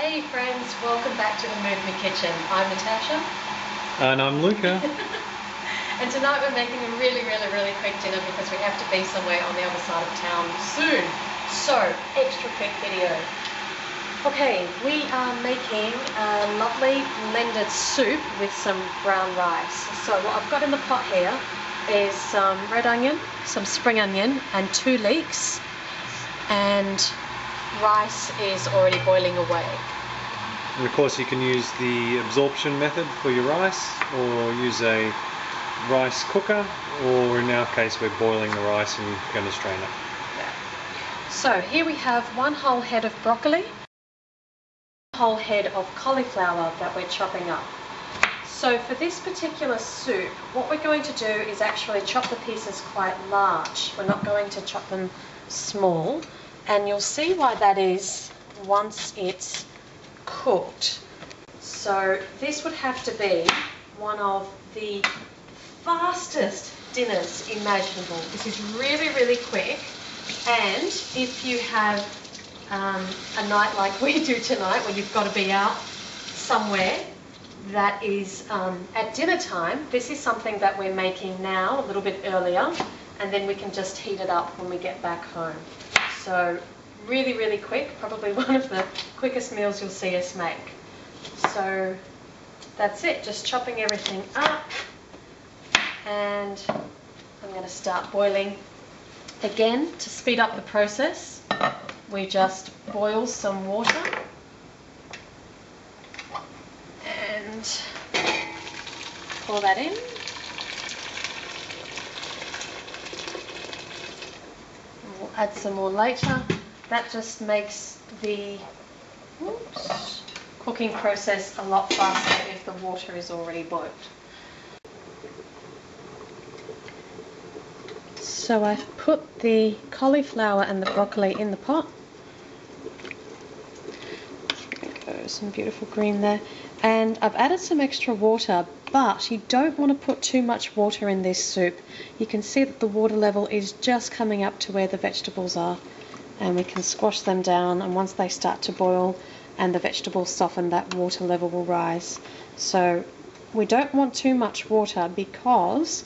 Hey friends, welcome back to the Move Me Kitchen. I'm Natasha. And I'm Luca. And tonight we're making a really quick dinner because we have to be somewhere on the other side of town soon. So, extra quick video. Okay, we are making a lovely blended soup with some brown rice. So what I've got in the pot here is some red onion, some spring onion and 2 leeks, and rice is already boiling away. And of course you can use the absorption method for your rice, or use a rice cooker, or in our case we're boiling the rice and going to strain it. Yeah. So here we have 1 whole head of broccoli, 1 whole head of cauliflower that we're chopping up. So for this particular soup, what we're going to do is actually chop the pieces quite large. We're not going to chop them small, and you'll see why that is once it's cooked. So this would have to be one of the fastest dinners imaginable. This is really quick, and if you have a night like we do tonight where you've got to be out somewhere that is at dinner time, this is something that we're making now a little bit earlier, and then we can just heat it up when we get back home. So really quick, probably one of the quickest meals you'll see us make. So that's it, just chopping everything up, and I'm going to start boiling. Again, to speed up the process, we just boil some water and pour that in. We'll add some more later. That just makes the cooking process a lot faster if the water is already boiled. So I've put the cauliflower and the broccoli in the pot. There we go, some beautiful green there. And I've added some extra water, but you don't want to put too much water in this soup. You can see that the water level is just coming up to where the vegetables are. And we can squash them down, and once they start to boil and the vegetables soften, that water level will rise. So we don't want too much water because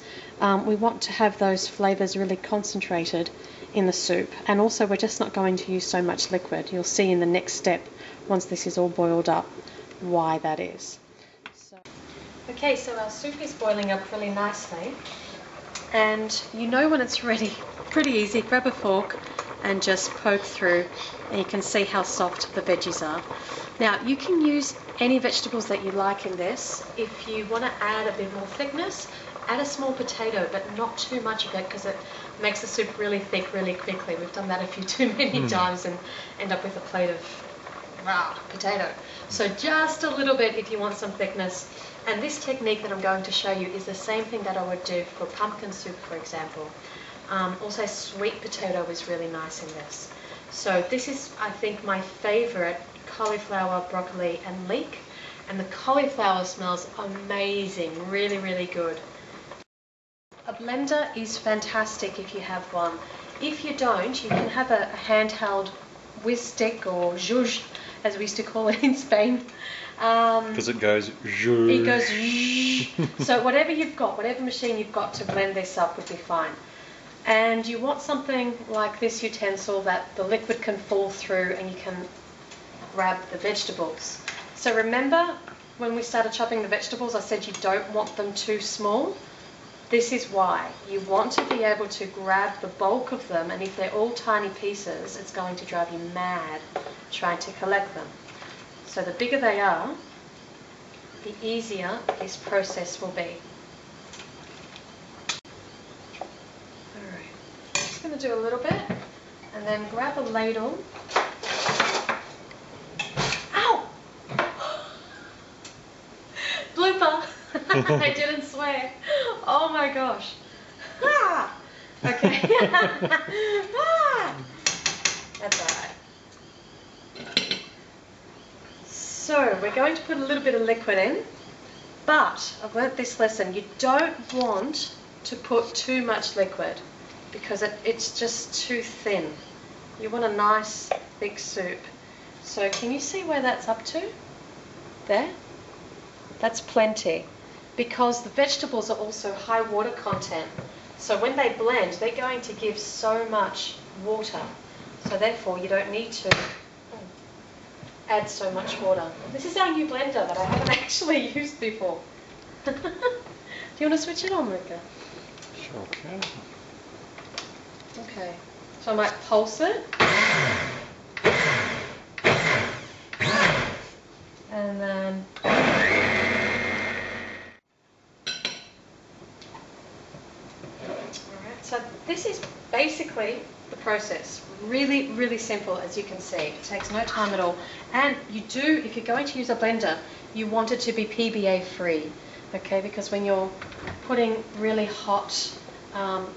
we want to have those flavours really concentrated in the soup, and also we're just not going to use so much liquid. You'll see in the next step, once this is all boiled up, why that is. Okay, so our soup is boiling up really nicely, and you know when it's ready, pretty easy. Grab a fork and just poke through, and you can see how soft the veggies are. Now you can use any vegetables that you like in this. If you want to add a bit more thickness, add a small potato, but not too much of it because it makes the soup really thick really quickly. We've done that a few too many times and end up with a plate of raw potato. So just a little bit if you want some thickness. And this technique that I'm going to show you is the same thing that I would do for pumpkin soup, for example. Also sweet potato is really nice in this. So this is, I think, my favourite: cauliflower, broccoli and leek. And the cauliflower smells amazing, really good. A blender is fantastic if you have one. If you don't, you can have a handheld whiz stick, or zhuzh as we used to call it in Spain. Because it goes zhuzh. It goes zhuzh. So whatever you've got, whatever machine you've got to blend this up would be fine. And you want something like this utensil that the liquid can fall through and you can grab the vegetables. So remember when we started chopping the vegetables, I said you don't want them too small. This is why. You want to be able to grab the bulk of them, and if they're all tiny pieces, it's going to drive you mad trying to collect them. So the bigger they are, the easier this process will be. I'm just going to do a little bit and then grab a ladle. Ow! Blooper! I didn't swear. Oh my gosh. Ah! Okay. Ah! That's alright. So we're going to put a little bit of liquid in, but I've learnt this lesson. You don't want to put too much liquid because it's just too thin. You want a nice thick soup. So can you see where that's up to? There? That's plenty, because the vegetables are also high water content. So when they blend, they're going to give so much water. So therefore you don't need to add so much water. This is our new blender that I haven't actually used before. Do you want to switch it on, Rika? Sure can. Okay. So I might pulse it. And then alright, so this is basically the process. Really, really simple, as you can see. It takes no time at all. And you do, if you're going to use a blender, you want it to be PBA free, okay? Because when you're putting really hot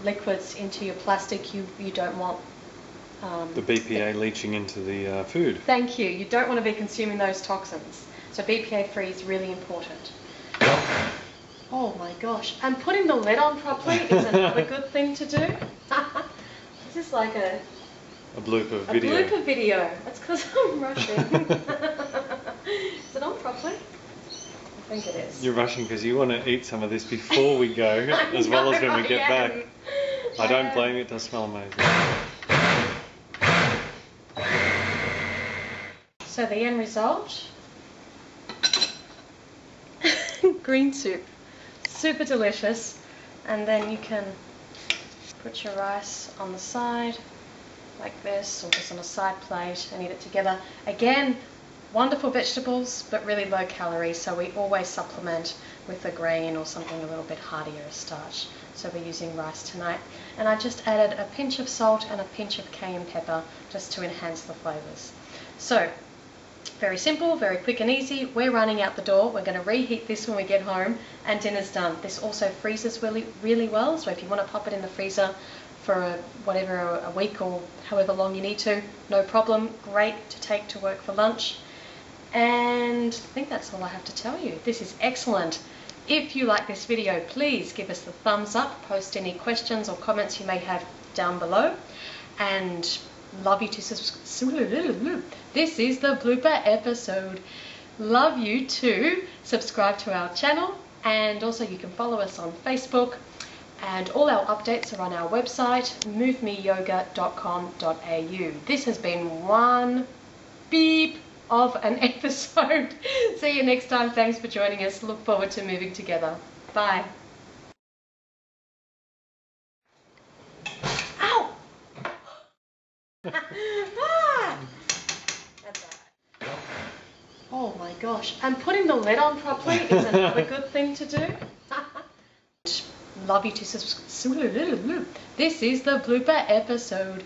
liquids into your plastic, you don't want the BPA leaching into the food. Thank you. You don't want to be consuming those toxins. So BPA free is really important. Oh my gosh. And putting the lid on properly is another good thing to do. This is like a blooper video. A blooper video. That's because I'm rushing. Is it on properly? I think it is. You're rushing because you want to eat some of this before we go, as well as when we get back. I don't blame you. It does smell amazing. So the end result, green soup, super delicious. And then you can put your rice on the side like this, or just on a side plate, and eat it together. Again, wonderful vegetables, but really low calories, so we always supplement with a grain or something a little bit heartier as starch. So we're using rice tonight. And I just added a pinch of salt and a pinch of cayenne pepper just to enhance the flavours. So, very simple, very quick and easy. We're running out the door. We're going to reheat this when we get home, and dinner's done. This also freezes really, really well, so if you want to pop it in the freezer for a week or however long you need to, no problem. Great to take to work for lunch. And I think that's all I have to tell you. This is excellent. If you like this video, please give us the thumbs up, post any questions or comments you may have down below, and love you to subscribe. This is the blooper episode. Love you to subscribe to our channel, and also you can follow us on Facebook, and all our updates are on our website, movemeyoga.com.au. This has been one beep of an episode. See you next time. Thanks for joining us. Look forward to moving together. Bye. Ow! Ah! That's all right. Oh my gosh. And putting the lid on properly is another good thing to do. Love you to subscribe. This is the blooper episode.